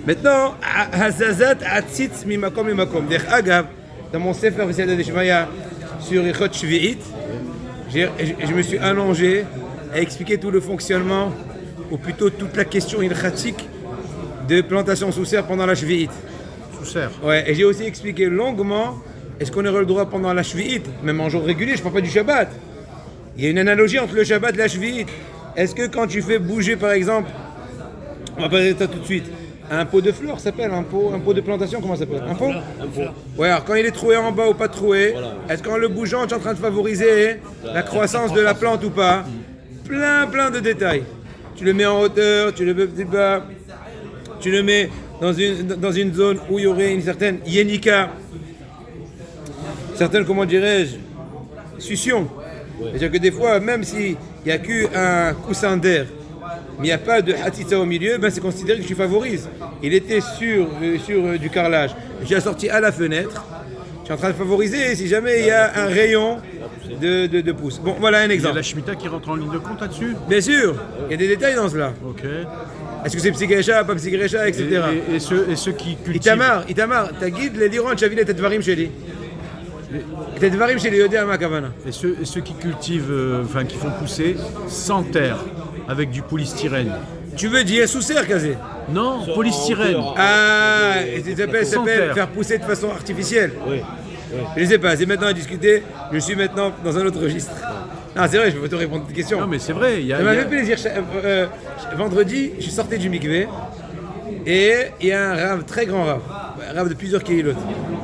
Maintenant, Hazazat Atzitz Mimakom Mimakom. Agav, dans mon Sefer V'Siyata Deshmaya sur Ichot Shvi'it, je me suis allongé à expliquer tout le fonctionnement, ou plutôt toute la question ilchatique de plantation sous serre pendant la Shvi'it. Sous serre. Ouais, et j'ai aussi expliqué longuement, est-ce qu'on aurait le droit pendant la Shvi'it, même en jour régulier, je ne parle pas du Shabbat. Il y a une analogie entre le Shabbat et la Shvi'it. Est-ce que quand tu fais bouger, par exemple, on va parler de ça tout de suite, un pot de fleurs s'appelle, un pot de plantation, comment ça s'appelle? Un pot. Ouais, alors quand il est troué en bas ou pas troué, est-ce qu'en le bougeant, tu es en train de favoriser la croissance de la plante ou pas? Plein de détails. Tu le mets en hauteur, tu le mets plus bas, tu le mets dans une zone où il y aurait une certaine yénika, certaine, comment dirais-je, succion. C'est-à-dire que des fois, même s'il n'y a qu'un coussin d'air, mais il n'y a pas de hatitza au milieu, ben c'est considéré que tu favorises. Il était sur du carrelage. J'ai sorti à la fenêtre. Je suis en train de favoriser si jamais il y a un rayon de pouce. Bon, voilà un exemple. Il y a la Shemitah qui rentre en ligne de compte là-dessus? Bien sûr, il y a des détails dans cela. Ok. Est-ce que c'est psygrécha, pas psygrécha, etc. Et ceux qui cultivent... Itamar, ta guide, les diront, tu as vu les têtes varim chez lui. Têtes varim chez lui, Yodé à Makavana. Et ceux qui cultivent, qui font pousser sans terre, avec du polystyrène. Tu veux dire sous serre, Kazé? Non, polystyrène. Ah, et ça s'appelle faire pousser de façon artificielle. Oui. Je ne sais pas, c'est maintenant à discuter. Je suis maintenant dans un autre registre. Non, c'est vrai, je peux te répondre à cette question. Non, mais c'est vrai. Ça m'a fait plaisir. Vendredi, je suis sorti du mikvé et il y a un rave, très grand rave, un rave de plusieurs kilomètres.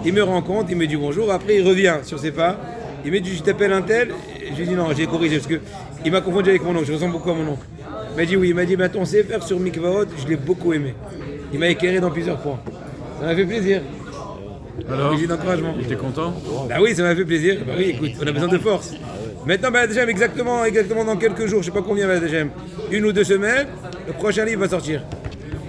Il me rencontre, il me dit bonjour. Après, il revient sur ses pas. Il me dit, je t'appelle un tel. Je lui dis non, j'ai corrigé parce qu'il m'a confondu avec mon oncle. Je ressemble beaucoup à mon oncle. Il m'a dit oui. Il m'a dit, ton CFR sur Mikvaot, je l'ai beaucoup aimé. Il m'a éclairé dans plusieurs points. Ça m'a fait plaisir. Alors, d'encouragement. Il était content? Bah oui, ça m'a fait plaisir. Bah oui, écoute, on a besoin de force. Maintenant, Baladjem, exactement dans quelques jours, je sais pas combien Baladjem, 1 ou 2 semaines, le prochain livre va sortir.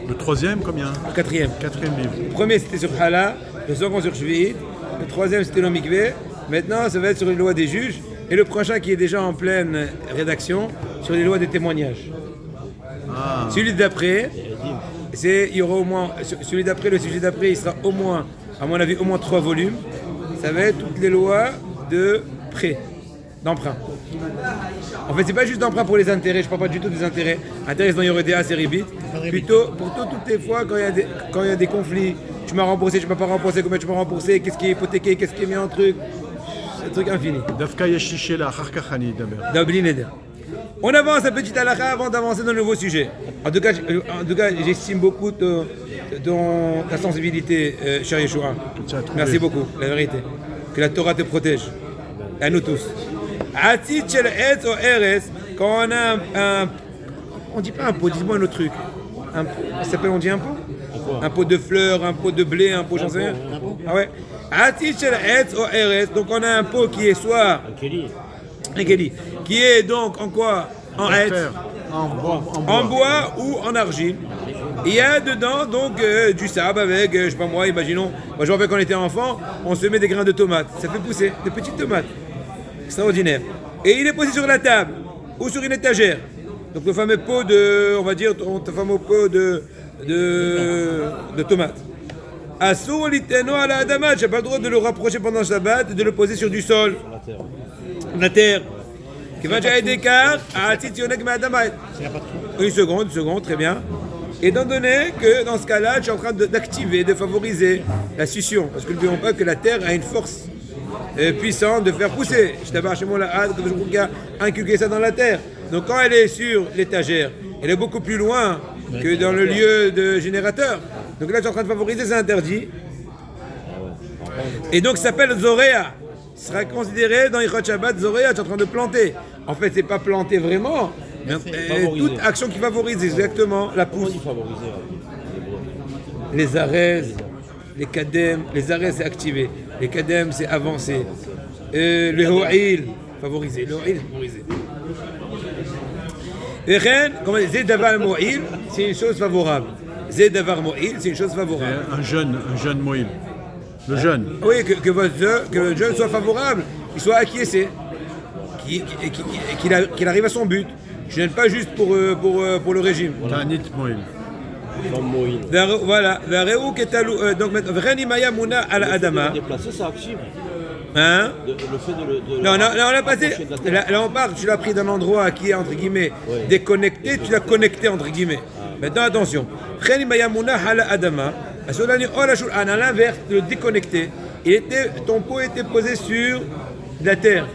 Le troisième, combien? Le quatrième. Quatrième livre. Le premier, c'était sur Hala, le second sur Shvi'it, le troisième, c'était le Mikvé. Maintenant, ça va être sur les lois des juges. Et le prochain, qui est déjà en pleine rédaction, sur les lois des témoignages. Ah. Celui d'après, il y aura au moins, celui d'après, le sujet d'après, il sera au moins, à mon avis, au moins 3 volumes. Ça va être toutes les lois de prêt, d'emprunt. En fait, c'est pas juste d'emprunt pour les intérêts, je parle pas du tout des intérêts. Intérêts dans Yoredea, c'est Ribit. Plutôt, toutes les fois, quand il y a des conflits, tu m'as remboursé, tu m'as pas remboursé, combien tu m'as remboursé, qu'est-ce qui est hypothéqué, qu'est-ce qui est mis en truc. C'est un truc infini. Dafka Yashishela, Harkachani, d'abord. Dabli Neder. On avance un petit halakha avant d'avancer dans le nouveau sujet. En tout cas, j'estime beaucoup ta sensibilité, cher Yeshua. Merci beaucoup, la vérité. Que la Torah te protège. À nous tous. Atit shel etz o eres, quand on a un... On dit pas un pot, dis-moi un autre truc. Ça s'appelle, on dit un pot? Un pot de fleurs, un pot de blé, un pot, j'en sais rien. Ah ouais. Atit shel etz o eres, donc on a un pot qui est soit... Un keli. Qui est donc en quoi? En etz, en bois ou en argile. Il y a dedans donc du sable avec, je sais pas moi, imaginons, moi je me rappelle quand on était enfant, on se met des grains de tomates. Ça fait pousser, des petites tomates. Extraordinaire. Et il est posé sur la table ou sur une étagère. Donc le fameux pot de, on va dire, ton fameux pot de tomates. Assour liteno à la adama, j'ai pas le droit de le rapprocher pendant le Shabbat et de le poser sur du sol. La terre. Une seconde, très bien. Étant donné que dans ce cas-là, tu es en train d'activer, de favoriser la succion. Parce que n'oublions pas que la terre a une force puissante de faire pousser. Je t'avais chez moi la hâte, que je inculquer ça dans la terre. Donc quand elle est sur l'étagère, elle est beaucoup plus loin que dans le lieu de générateur. Donc là, tu es en train de favoriser, c'est interdit. Et donc ça s'appelle Zoréa. Sera considéré dans Ichot Shabbat Zoréa, tu es en train de planter. En fait, c'est pas planter vraiment, mais toute action qui favorise exactement la pousse. Les arrêts, les kadem, les arrêts c'est activer, les kadem c'est avancer. Le ho'il, favoriser, le ho'il favoriser. Et rien, comme zé davar mo'il, c'est une chose favorable. Zé davar mo'il, c'est une chose favorable. Un jeune mo'il. Le jeune. Oui, que votre jeune soit favorable, qu'il soit acquiescé, qu'il arrive à son but. Je n'aime pas juste pour le régime. Tanit mo'il. Comme Moïse. Voilà. Donc maintenant, Vreni Maya Mouna à la Adama. Déplacer, ça active. Hein? Le fait de Non, on l'a passé. rapprocher de la terre. Là, on parle, tu l'as pris d'un endroit qui est entre guillemets déconnecté, tu l'as connecté entre guillemets. Maintenant, attention. Vreni Maya Mouna à la Adama. À l'inverse, le déconnecté. Ton pot était posé sur la terre.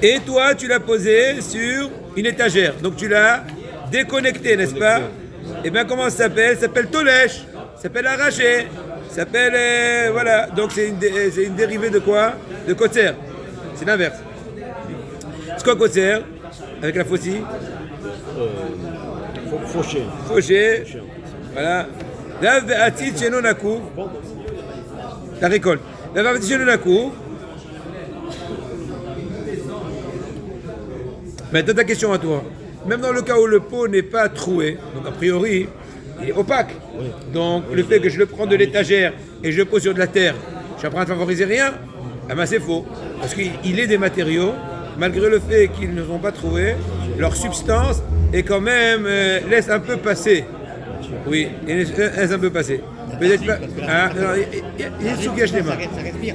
Et toi, tu l'as posé sur une étagère. Donc tu l'as déconnecté, n'est-ce pas? Et bien comment ça s'appelle? Ça s'appelle tolèche, ça s'appelle arraché, ça s'appelle... voilà, donc c'est une dérivée de quoi? De kotser. C'est l'inverse. C'est quoi kotser? Avec la faucille? Fauché. Fauché. Voilà. La récolte. La maintenant ta question à toi. Même dans le cas où le pot n'est pas troué, donc a priori, il est opaque. Donc le fait que je le prends de l'étagère et je le pose sur de la terre, je suis en train de favoriser rien, eh ben c'est faux. Parce qu'il est des matériaux, malgré le fait qu'ils ne sont pas troués, leur substance est quand même laisse un peu passer. Oui, laisse un peu passer. Peut-être pas. Il est sous gâche les mains.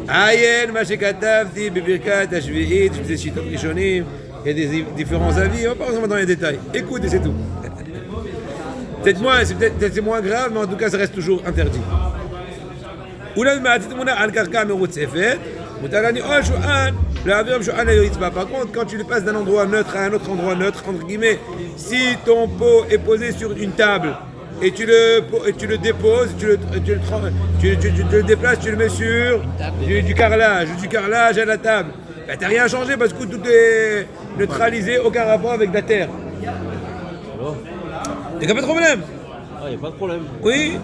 Ayen, Machekatavti, Bibirkat, Ashvi'it, Shveshit, Rishonim. Il y a des différents avis, on va pas rentrer dans les détails. Écoute et c'est tout. Peut-être c'est moins grave, mais en tout cas, ça reste toujours interdit. Par contre, quand tu le passes d'un endroit neutre à un autre endroit neutre, entre guillemets, si ton pot est posé sur une table et tu le déposes, tu le déplaces, tu le mets sur du carrelage à la table. Ben, t'as rien changé parce que tout est neutralisé, aucun rapport avec la terre. Y'a pas de problème. Ah, y a pas de problème. Oui.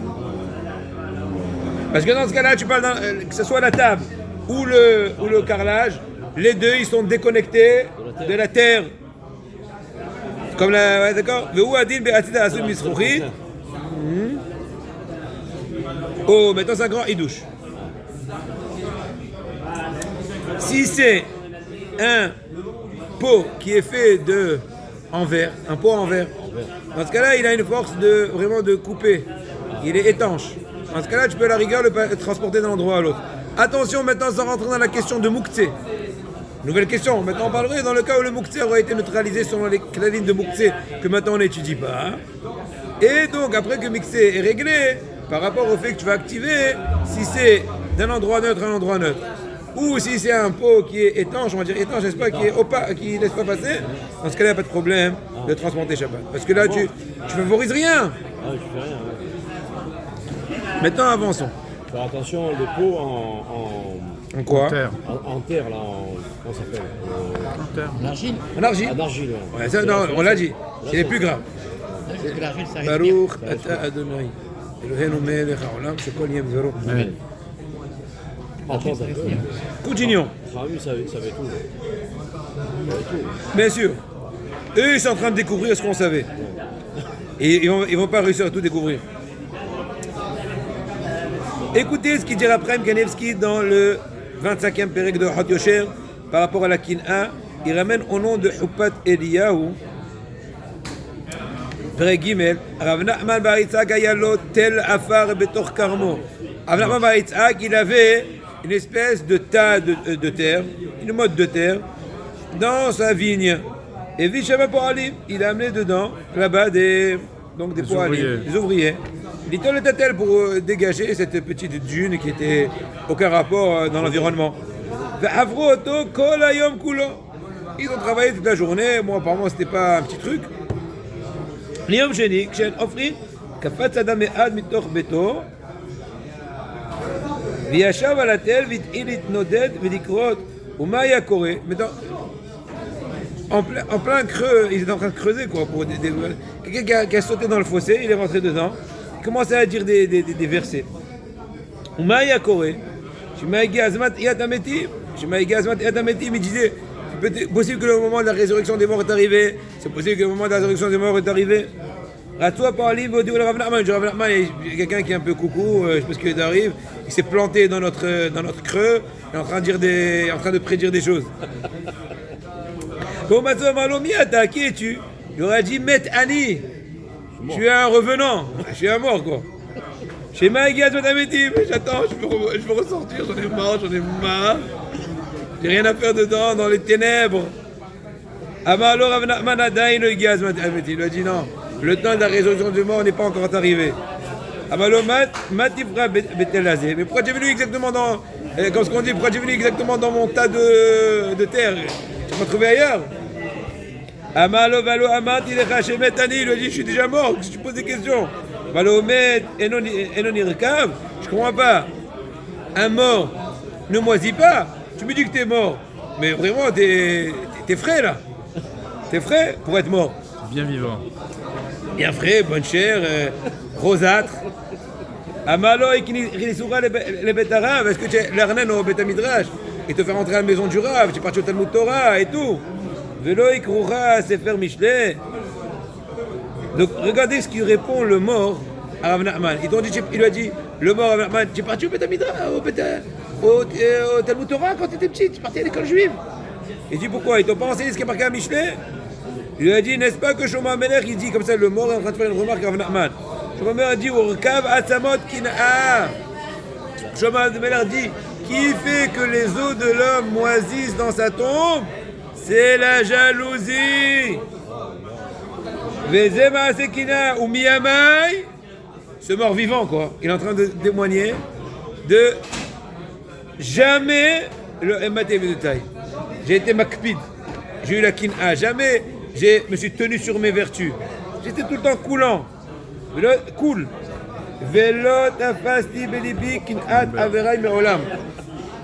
Parce que dans ce cas-là, tu parles que ce soit la table ou le carrelage, les deux ils sont déconnectés de la terre. Comme la. Ouais, d'accord. Oh, maintenant c'est un grand idouche. Si c'est un pot qui est fait en verre, un pot en verre, dans ce cas-là, il a une force vraiment de couper. Il est étanche. Dans ce cas-là, tu peux à la rigueur le transporter d'un endroit à l'autre. Attention maintenant, sans rentrer dans la question de Mouktsé. Nouvelle question. Maintenant, on parlerait dans le cas où le Mouktsé aurait été neutralisé selon la ligne de Mouktsé que maintenant on n'étudie pas. Et donc, après que Mouktsé est réglé, par rapport au fait que tu vas activer, si c'est d'un endroit neutre à un endroit neutre, ou si c'est un pot qui est étanche, on va dire étanche, n'est-ce pas, qui est opaque, qui ne laisse pas passer, dans ce cas-là, il n'y a pas de problème de transporter Shabbat. Parce que là, tu favorises rien. Ah, je fais rien. Ouais. Maintenant, avançons. Faire attention, le pot en quoi? En terre. en terre, là, comment ça s'appelle En terre. L'argile. En argile. En argile, Ouais, ça, non, on l'a dit. C'est les plus graves. Parce que l'argile, ça respire. Baruch ata Adonai. Eloheinu melech haolam shekol yem vero. Amen. Attends, ça Continuons. Rami savait tout. Bien sûr. Eux, ils sont en train de découvrir ce qu'on savait. Et ils vont pas réussir à tout découvrir. Écoutez ce qu'il dit Raphaël Kanevski dans le 25e pérec de Hot Yosher par rapport à la Kin'a. Il ramène au nom de Huppat Eliyahu. Pérec Gimel. Rav Nachman bar Yitzhak ayalo tel afar betor karmo. Rav Nachman bar Yitzhak, il avait une espèce de tas de terre, une motte de terre, dans sa vigne. Et Vishama Poalim, il a amené dedans, là-bas, des poalim, des ouvriers. Il était pour dégager cette petite dune qui était aucun rapport dans l'environnement. Ils ont travaillé toute la journée, moi apparemment c'était pas un petit truc. L'yom sheni, kshen ofri, kafat adam me'ad mitoch beto, וישב על התל והתחיל להתנודד ולקרות ומה היה קורה? En plein creux, ils étaient en train de creuser quoi, pour quelqu'un qui a sauté dans le fossé, il est rentré dedans, il commençait à dire des versets. ומה היה קורה? שמה הגיע הזמן תחיית המתים? שמה הגיע הזמן תחיית המתים? Il disait, c'est possible que le moment de la résurrection des morts est arrivé, c'est possible que le moment de la résurrection des morts est arrivé. Ratou par livre dit Rav Nachman, il y a quelqu'un qui est un peu coucou, je sais pas ce qui arrive, il s'est planté dans notre creux, il est en train de prédire des choses. Qui es-tu? Il aurait dit Met Ani. Je suis un revenant, je suis un mort quoi. Chez Maïgaz Matametim, j'attends, je veux ressortir, j'en ai marre. J'ai rien à faire dedans, dans les ténèbres. Amalo Rav Nachman Adain le Igaz Matametim, il a dit non, le temps de la résolution du mort n'est pas encore arrivé. Amalo Matifra Betelazé, mais pourquoi tu es venu exactement dans, comme ce qu'on dit, pourquoi tu es venu exactement dans mon tas de terre? Tu m'as trouvé ailleurs? Amalo Valo Amat, il est raché Metani, il lui a dit je suis déjà mort, si tu poses des questions. Malomet Enoni Rekav, je comprends pas. Un mort ne moisit pas. Tu me dis que t'es mort, mais vraiment t'es frais là. T'es frais pour être mort. Bien vivant. Bien frais, bonne chair, rosâtre. Amalo et Kinisura les Betarav, est-ce que tu es l'arnen au Betamidrash? Et te faire rentrer à la maison du Rav, tu es parti au Talmud Torah et tout. Velo Ikroura, Sefer Mishleh. Donc regardez ce qu'il répond le mort à Rav Nachman. Il lui a dit, le mort à Rav Nachman, tu es parti au Talmud Torah quand tu étais petit, tu es parti à l'école juive. Il dit pourquoi? Ils t'ont pas enseigné ce qui est marqué à Mishleh? Il lui a dit, n'est-ce pas que Shlomo Amelech, il dit comme ça, le mort est en train de faire une remarque à Rav Nachman. Shlomo Amelech a dit, Urkav Atzamot Kin'a. Shlomo Amelech dit, qui fait que les os de l'homme moisissent dans sa tombe? C'est la jalousie. Vezema Sekina ou Miyamai, ce mort vivant quoi, il est en train de témoigner de jamais le MAT de taille. J'ai été makpid, j'ai eu la kin'a, jamais je me suis tenu sur mes vertus. J'étais tout le temps coulant, cool. Velo tafasti belibi kin'at averai me'olam.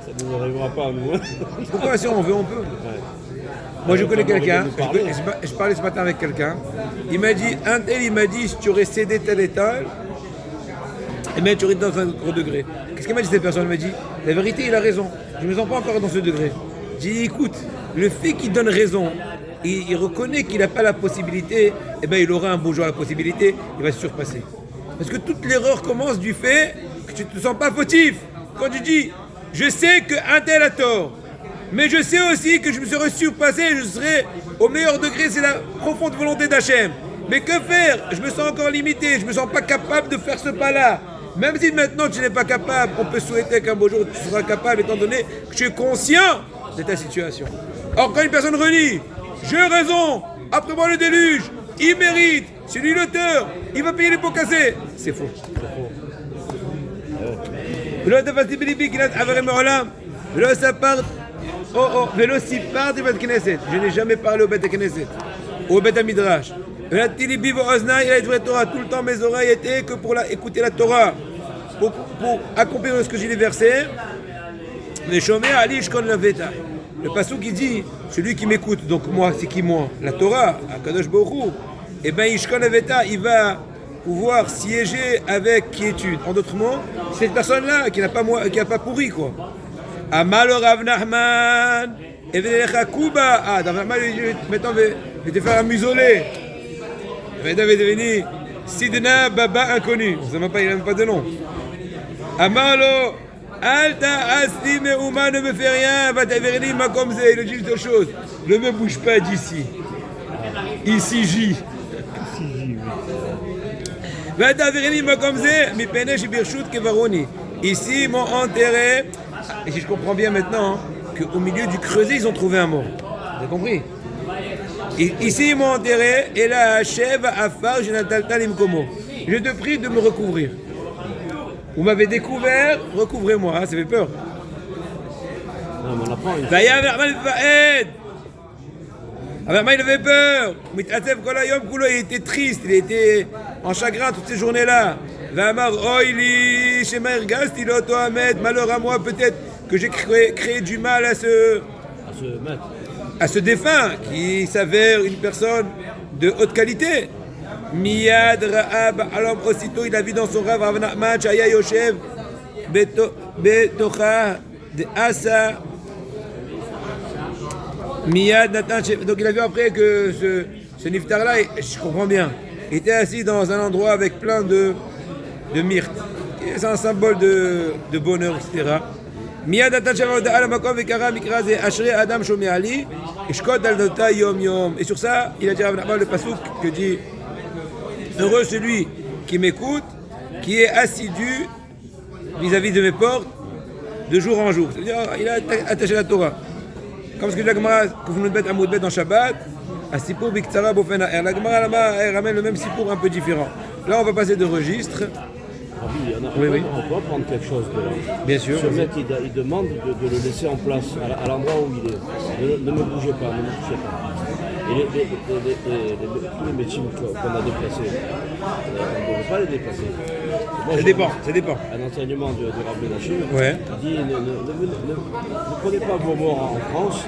Ça ne nous arrivera pas à nous. Pourquoi si on veut, on peut. Moi je connais quelqu'un, je parlais ce matin avec quelqu'un, il m'a dit, il m'a dit si tu aurais cédé tel et tel, et bien tu aurais été dans un gros degré. Qu'est-ce qu'il m'a dit cette personne? Il m'a dit, la vérité il a raison, je ne me sens pas encore dans ce degré. J'ai dit écoute, le fait qu'il donne raison, il reconnaît qu'il n'a pas la possibilité, et bien il aura un beau jour la possibilité, il va se surpasser. Parce que toute l'erreur commence du fait que tu ne te sens pas fautif. Quand tu dis, je sais qu'un tel a tort, mais je sais aussi que je me serai surpassé et je serai au meilleur degré, c'est la profonde volonté d'Hachem. Mais que faire? Je me sens encore limité, je ne me sens pas capable de faire ce pas-là. Même si maintenant tu n'es pas capable, on peut souhaiter qu'un beau jour tu seras capable, étant donné que tu es conscient de ta situation. Or, quand une personne relie, j'ai raison, après moi le déluge, il mérite, c'est lui l'auteur, il va payer les pots cassés. C'est faux. Ça part. Vélo si part du Bet Knesset. Je n'ai jamais parlé au Bet Knesset. Au Bet Midrash. Il a dit Torah. Tout le temps mes oreilles étaient que pour écouter la Torah. Pour accomplir ce que j'ai les versets. Les Shomer Ali Shkon Laveta. Le passage qui dit celui qui m'écoute, donc moi, c'est qui moi? La Torah, Akadosh Baruch Hu. Et bien Ishkon Laveta, il va pouvoir siéger avec quiétude. En d'autres mots, cette personne-là qui n'a pas pourri quoi. Amalo Rav Nachman, et Velecha Kuba. Ah, Rav Nachman, maintenant, je vais te faire un musolé. Maintenant, il est devenu Sidna Baba inconnu. Ça m'a pas, il n'a même pas de nom. Amalo, Alta Asli Meuma ne me fait rien, va t'avérer ma comme ça. Il dit une seule chose. Ne me bouge pas d'ici. Ici, J. Va t'avérer ma comme ça, mi penesh birshut kevaroni. Ici, ils m'ont enterré. Et si je comprends bien maintenant, hein, qu'au milieu du creuset, ils ont trouvé un mort. Vous avez compris? Et ici, ils m'ont enterré, et là, Hachem, Afar, Jenataltal, Imkomo. Je te prie de me recouvrir. Vous m'avez découvert, recouvrez-moi, hein, ça fait peur. Non, mais on apprend. Il avait peur. Il était triste, il était en chagrin toutes ces journées-là. Malheur à moi, peut-être que j'ai créé du mal à ce défunt qui s'avère une personne de haute qualité. Miyad Ra'ab, alors aussitôt il a vu dans son rêve Rav Nachman, Chaya Yoshev, Betocha, de Asa. Miyad Natan, donc il a vu après que ce niftar-là, je comprends bien, il était assis dans un endroit avec plein de myrte. C'est un symbole de bonheur, etc. Miyad Natan Shavod Al Makom Vekara Mikra Ze Ashre Adam Shomei Ali Ishkot Al Dota Yom Yom. Et sur ça, il a dit Rav Nachman le pasuk que dit Heureux celui qui m'écoute, qui est assidu vis-à-vis de mes portes de jour en jour. C'est-à-dire, il a attaché la Torah. Comme ce que dit la Gemara, que vous nous mettez à Moudbet dans Shabbat, à Sipour Biktsara Bofen Ha'er. La Gemara là-bas, elle ramène le même Sipour un peu différent. Là, on va passer de registre. On peut prendre quelque chose de là. Bien sûr. Ce mec, il demande de le laisser en place, à l'endroit où il est. Ne me bougez pas, ne me bougez pas. Et tous les médecins qu'on a déplacés, on ne peut pas les déplacer. Moi, Ça dépend. Un enseignement de Rav Menachem, Ouais. il dit ne prenez pas vos morts en France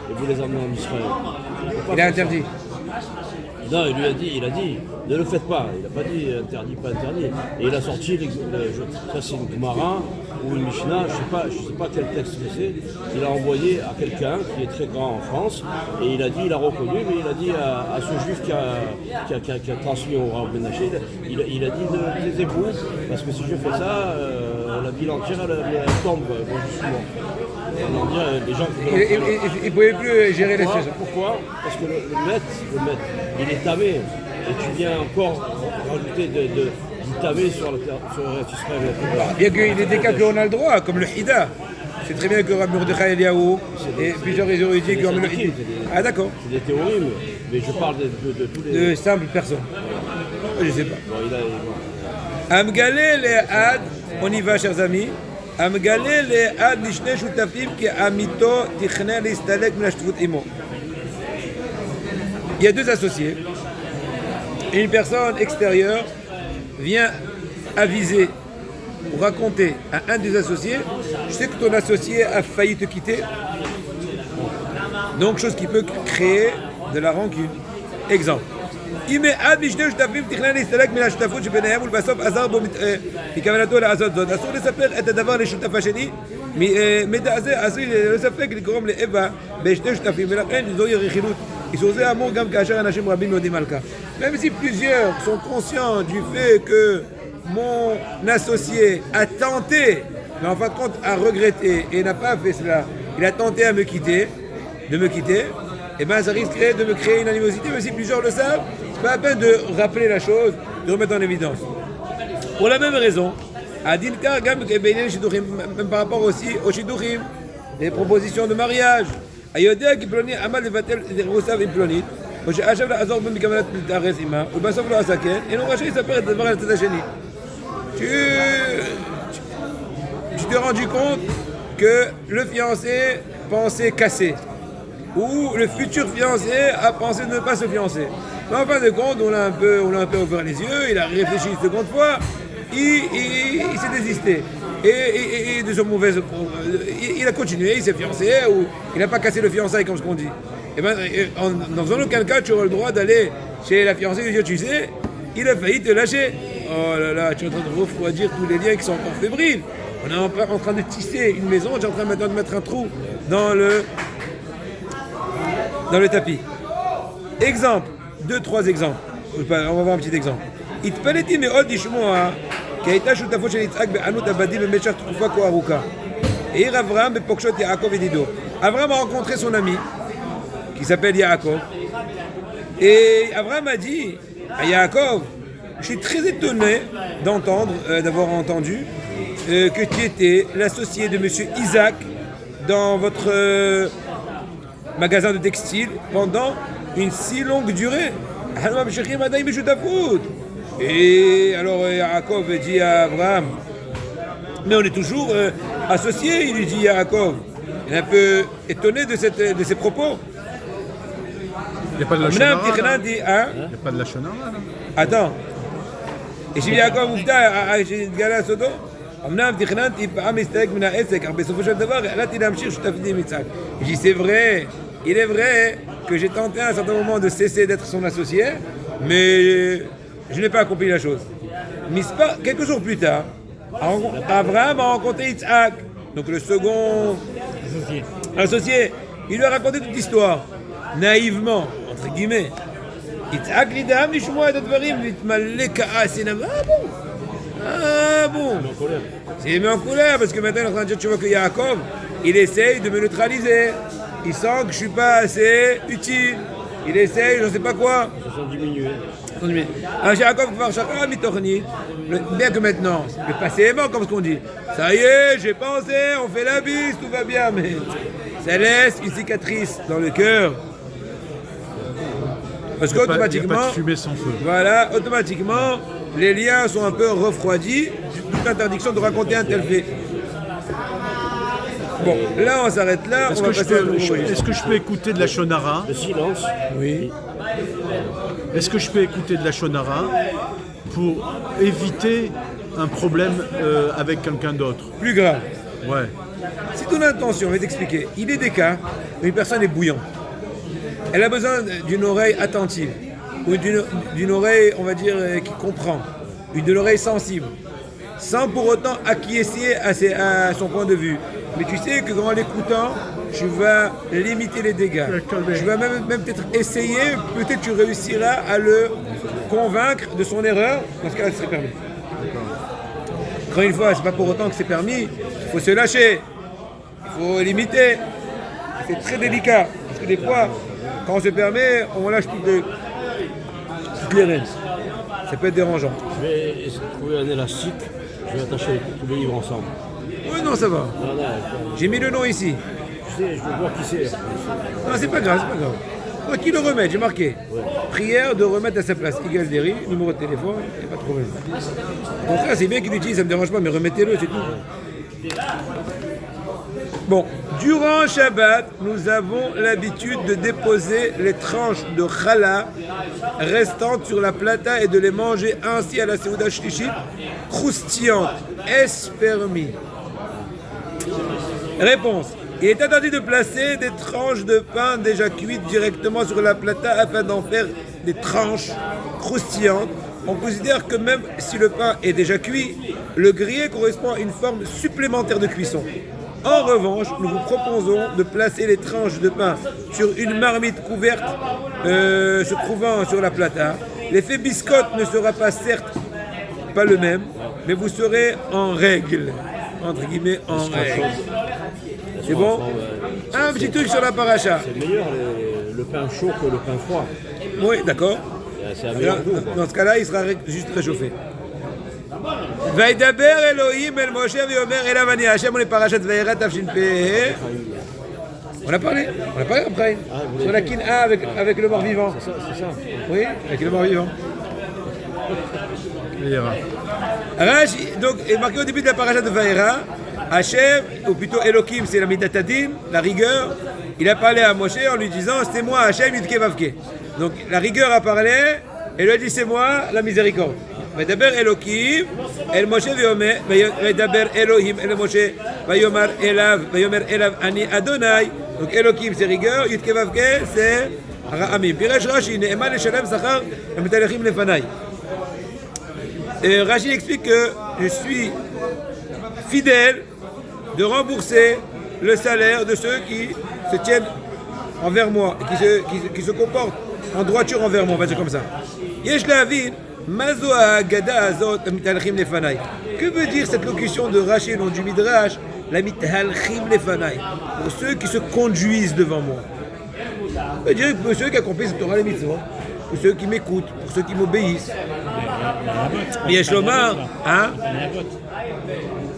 et vous les emmenez en Israël. Il est interdit. Non, il a dit, ne le faites pas. Il n'a pas dit interdit, pas interdit. Et il a sorti, ça c'est une Gemara ou une Mishnah, je sais pas quel texte c'est. Il a envoyé à quelqu'un qui est très grand en France et il a reconnu, mais il a dit à ce juif qui a transmis au Rav Menachem, il a dit ne taisez-vous, parce que si je fais ça, la ville entière elle tombe justement. Les gens Il ne pouvait plus gérer les choses. Pourquoi? Parce que le maître, il est tamé. Et tu viens encore rajouter du tamé sur le Israël. Bien qu'il y ait des cas qu'on a le droit, comme le Hida. C'est très bien que Rabbi Mordechai Eliyahu et plusieurs érudits qui ont le Hida. Ah d'accord. C'est des théories, mais je parle de tous les... De simples personnes. Je ne sais pas. Bon, Amgalé les Had, on y va chers amis. Amgalé les Had Nishne Shutafim qui amito tichner l'istalek minashtfut imo. Il y a deux associés. Une personne extérieure vient aviser ou raconter à un des associés, je sais que ton associé a failli te quitter. Donc chose qui peut créer de la rancune. Exemple. אם אחד משני שותפים תכנן להסתלק מן השותפות שביניהם ולבסוף עזר בו מכוונתו לעשות זאת, אסור לספר את הדבר לשותף השני. מידע זה עשוי לספק לגרום לאיבה בין שני שותפים, ולכן זוהי רכילות. איסור זה אמור גם כאשר אנשים רבים יודעים על כך. Même si plusieurs sont conscients du fait que mon associé a tenté, mais en fin de compte a regretté et n'a pas fait cela, il a tenté de me quitter, et bien ça risquerait de me créer une animosité, même si plusieurs le savent, c'est pas la peine de rappeler la chose, de remettre en évidence. Pour la même raison, Adinkar, même par rapport aussi aux Shidduchim, les propositions de mariage, Ayodea qui plonit Amal de Vatel de Roussav et Plonit, ou Shachab la Azor Ben Mikamanat Tares Ima, ou Basov la Asaken, et non Raché il s'appelle de Varal Tadacheni. Tu t'es rendu compte que le fiancé pensait casser, ou le futur fiancé a pensé ne pas se fiancer. Mais en fin de compte, on l'a un peu ouvert les yeux, il a réfléchi une seconde fois, il s'est désisté. Et de son mauvais... Il a continué, il s'est fiancé, ou il n'a pas cassé le fiançailles comme ce qu'on dit. Et ben, dans aucun cas, tu auras le droit d'aller chez la fiancée et lui dire, tu sais, il a failli te lâcher. Oh là là, tu es en train de refroidir tous les liens qui sont encore fébriles. On est en train de tisser une maison, j'ai en train maintenant de mettre un trou dans le tapis. Exemple, 2-3 exemples. On va voir un petit exemple. התפלאתי מאוד לשמוע כי הייתה שותפו של יצחק בענות עבדים במשך תקופה כה ארוכה. העיר אברהם בפוגשות יעקב ידידו. Abraham a rencontré son ami qui s'appelle Yaakov. Et Abraham a dit à Yaakov, je suis très étonné d'avoir entendu que tu étais l'associé de monsieur Isaac dans votre magasin de textile pendant une si longue durée. Et alors Yaakov dit à Abraham, mais on est toujours associés, il lui dit Yaakov. Il est un peu étonné de ces propos. Il n'y a pas de la shonara. Il hein? n'y a pas de la shonara. Attends. Et chez Yaakov Ouvda, chez Gala Sodo, אמנם תכננתי פעם להסתלק מן העסק, אך בסופו של דבר החלטתי להמשיך שותפתי עם יצחק. Je dis c'est vrai, il est vrai que j'ai tenté à un certain moment de cesser d'être son associé, mais je n'ai pas accompli la chose. Mais quelques jours plus tard, Abraham a rencontré Yitzhak, donc le second associé. Il lui a raconté toute l'histoire, naïvement, entre guillemets. Yitzhak l'idam לשמוע את הדברים והתמלא כעס. Ah bon, c'est mis en colère parce que maintenant il est en train de dire, tu vois que Yaakov, il essaye de me neutraliser. Il sent que je suis pas assez utile. Il essaye, je ne sais pas quoi. Ils se sont diminués. Alors, Yaakov Kvar Shachar Mitorni, bien que maintenant, le passé est mort, comme ce qu'on dit. Ça y est, j'ai pensé, on fait la bise, tout va bien, mais ça laisse une cicatrice dans le cœur. Parce qu'automatiquement, il n'y a pas de fumée sans feu. Voilà, automatiquement, les liens sont un peu refroidis. Toute l'interdiction de raconter un tel fait. Bon, là on s'arrête là. Est-ce que je peux écouter de la shonara? Le silence. Oui. Est-ce que je peux écouter de la shonara pour éviter un problème avec quelqu'un d'autre? Plus grave. Ouais. Si ton intention, je vais t'expliquer, il est des cas où une personne est bouillante. Elle a besoin d'une oreille attentive, ou d'une oreille, on va dire, qui comprend, d'une oreille sensible, sans pour autant acquiescer à son point de vue. Mais tu sais que en l'écoutant, tu vas limiter les dégâts. Tu vas même peut-être essayer, peut-être tu réussiras à le convaincre de son erreur, dans ce cas-là, c'est permis. Encore une fois, c'est pas pour autant que c'est permis, il faut se lâcher, il faut limiter. C'est très délicat, parce que des fois, quand on se permet, on lâche toutes les rênes. Ça peut être dérangeant. Je vais essayer de trouver un élastique, je vais attacher tous les livres ensemble. Oui, non, ça va. Non, J'ai mis le nom ici. je veux voir qui c'est. Non, c'est pas grave, c'est pas grave. Moi, qui le remet, j'ai marqué. Prière de remettre à sa place. Igal Deri, numéro de téléphone, il n'y a pas de problème. Au contraire, c'est bien qu'il l'utilise, ça ne me dérange pas, mais remettez-le, c'est tout. Bon, durant Shabbat, nous avons l'habitude de déposer les tranches de challah restantes sur la plata et de les manger ainsi à la Seuda Shlishit, croustillantes. Est-ce permis? Réponse. Il est interdit de placer des tranches de pain déjà cuites directement sur la plata afin d'en faire des tranches croustillantes. On considère que même si le pain est déjà cuit, le grillé correspond à une forme supplémentaire de cuisson. En revanche, nous vous proposons de placer les tranches de pain sur une marmite couverte se trouvant sur la plata. L'effet biscotte ne sera pas certes pas le même, mais vous serez en règle, entre guillemets en règle. C'est bon? Un petit truc sur la paracha. C'est meilleur le pain chaud que le pain froid. Oui, d'accord. C'est un meilleur goût. Dans ce cas-là, il sera juste réchauffé. Vaidaber Elohim el Moshe v'yomer elav ani Hashem, on est parachat Vayera Tafshin Peh. On a parlé après. Sur la Kin'a avec le mort-vivant. C'est ça. Oui, avec le mort-vivant. Rashi, donc, est marqué au début de la parachat de Vayera, Hashem, ou plutôt Elohim, c'est la Midatadin, la rigueur. Il a parlé à Moshe en lui disant, c'est moi Hashem Yudke Vavke. Donc la rigueur a parlé, et lui a dit, c'est moi la miséricorde. Vaidaber Elohim, el Moshe v'yomer, Vaidaber Elohim, el Moshe, Vayomer elav ani Adonai. Donc Elohim c'est rigueur, Yudke Vavke c'est Ra'amim. Piresh Rashi, Ne'eman leshalem sachar, Metalechim lefanai. Rashi explique que je suis fidèle de rembourser le salaire de ceux qui se tiennent envers moi, qui se comportent en droiture envers moi, on va dire comme ça. Yesh Lavin, Mazo Agada Azot, Mitalchim Lefanai. Que veut dire cette locution de Rashi, nom du Midrash, la Mitalchim Lefanai? Pour ceux qui se conduisent devant moi. Ça veut dire pour ceux qui accomplissent le Torah les mitzvot, pour ceux qui m'écoutent, pour ceux qui m'obéissent. Yesh Lomar, hein?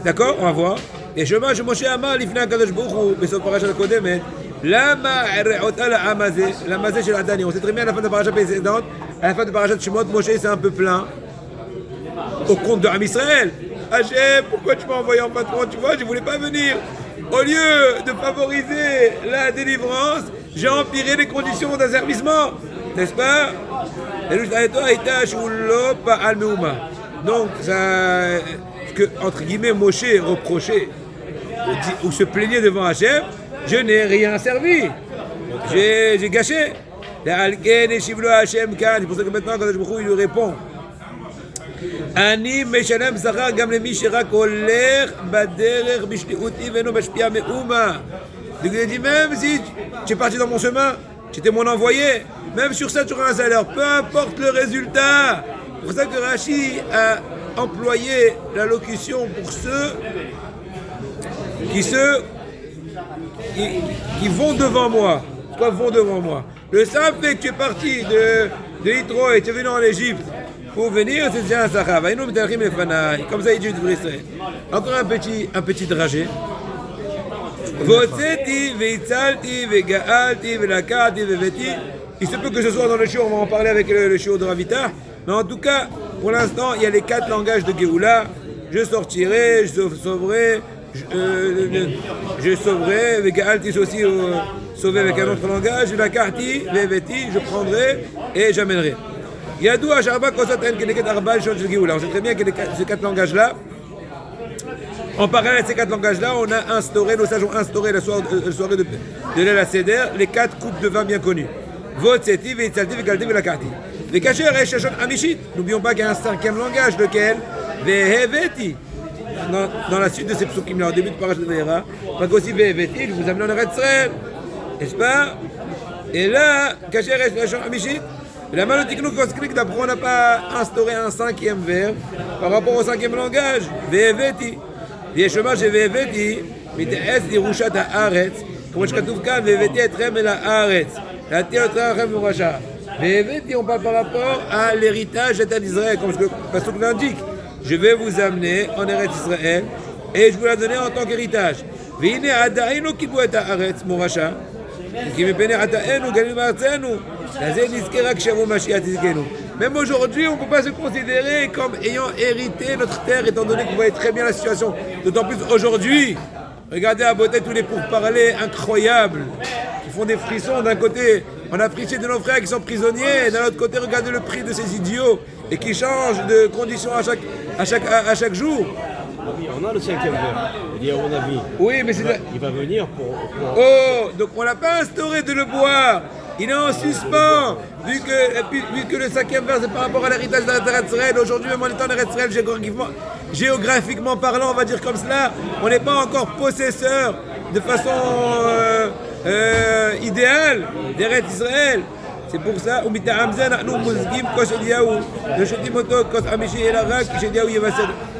D'accord, on va voir. יש לומר שמשה אמר לפני הקדוש ברוך הוא בסוף פרשת הקודמת למה אותה לעם הזה, לעם הזה של עדני. On sait très bien à la fin de la paracha précédente, à la fin de parachat Shemot, Moshe c'est un peu plein au compte de Am Israël. Hachem, pourquoi tu m'as envoyé en patron? Tu vois, je voulais pas venir. Au lieu de favoriser la délivrance, j'ai empiré les conditions d'asservissement, n'est-ce pas? Donc ça, que entre guillemets Moshe reprochait ou se plaignait devant Hachem, je n'ai rien servi, j'ai gâché. C'est pour ça que maintenant quand il lui répond, אני משלם שכר גם למי שרק הולך בדרך בשליחותי ואינו משפיע מאומה. Donc il dit, même si tu es parti dans mon chemin, tu étais mon envoyé, même sur ça tu auras un salaire, peu importe le résultat. C'est pour ça que Rashi a employé la locution pour ceux qui vont devant moi. Toi, vont devant moi. Le simple fait que tu es parti de Yitro et tu es venu en Égypte pour venir, c'est déjà un Sachav. Comme ça, il dit de Israël. Encore un petit dragé. Il se peut que ce soit dans le shiur, on va en parler avec le shiur de Ravita. Mais en tout cas, pour l'instant, il y a les 4 langages de Géoula. Je sortirai, je sauverai, je sauverai, Vegalti aussi sauvé avec un autre langage, Lakati, Veveti, je prendrai et j'amènerai. Yadou Asharba Kosot En Keneket Arba Shon de Géoula. On sait très bien que ces 4 langages-là, en parallèle de ces 4 langages-là, on a instauré, nos sages ont instauré la soirée de l'El Seder, les 4 coupes de vin bien connues. Votseti, Veitzalti, Vegalti, Velakati. Les cachés Reshachon Amishit. N'oublions pas qu'il y a un 5e langage, lequel Veheveti. Dans la suite de ces psukim-là, au début de Parashat Vayera, pas qu'aussi Veheveti, je vous amène en Eretz Israël. N'est-ce pas? Et là, caché Reshachon Amishit. La malotiknou koskrik, d'après, on n'a pas instauré un 5e verbe par rapport au 5e langage. Veheveti. Vieshoma chez Veheveti, Mite'es dirushat ha'aretz. Comme je katouf kan, Veheveti etrem el ha'aretz. La théotra rem uracha. Veheveti, on parle par rapport à l'héritage d'État d'Israël, comme le pasuk l'indique. Je vais vous amener en Eretz Israël et je vous la donner en tant qu'héritage. V'hine adainu kibu et ha'aretz muracha. Ki mipene adainu galim artzenu. Lazé nizkera kshavu mashiach tizkenu. Même aujourd'hui, on ne peut pas se considérer comme ayant hérité notre terre, étant donné que vous voyez très bien la situation. D'autant plus aujourd'hui. Regardez à beauté tous les pourparlers incroyables qui font des frissons. D'un côté, on a pris de nos frères qui sont prisonniers, et d'un autre côté, regardez le prix de ces idiots et qui changent de conditions à chaque jour. On a le 5e verre. Il y a mon avis. Oui, mais il va venir pour... Oh, donc on n'a pas instauré de le boire. Il est en suspens, vu que le 5e verre c'est par rapport à l'héritage d'Eretz Israël. Aujourd'hui, même en étant en Eretz Israël, géographiquement parlant, on va dire comme cela, on n'est pas encore possesseur de façon idéale d'Eretz Israël. C'est pour ça,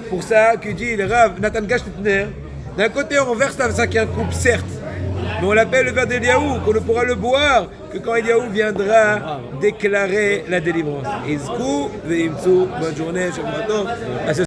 pour ça que dit le Rav Nathan Gashtner, d'un côté on verse la 5e coupe, certes, mais on l'appelle le verre d'Eliaou, qu'on ne pourra le boire que quand Eliaou viendra déclarer la délivrance. Izkou, ve'imtsu, bonne journée, Shabbat Tov.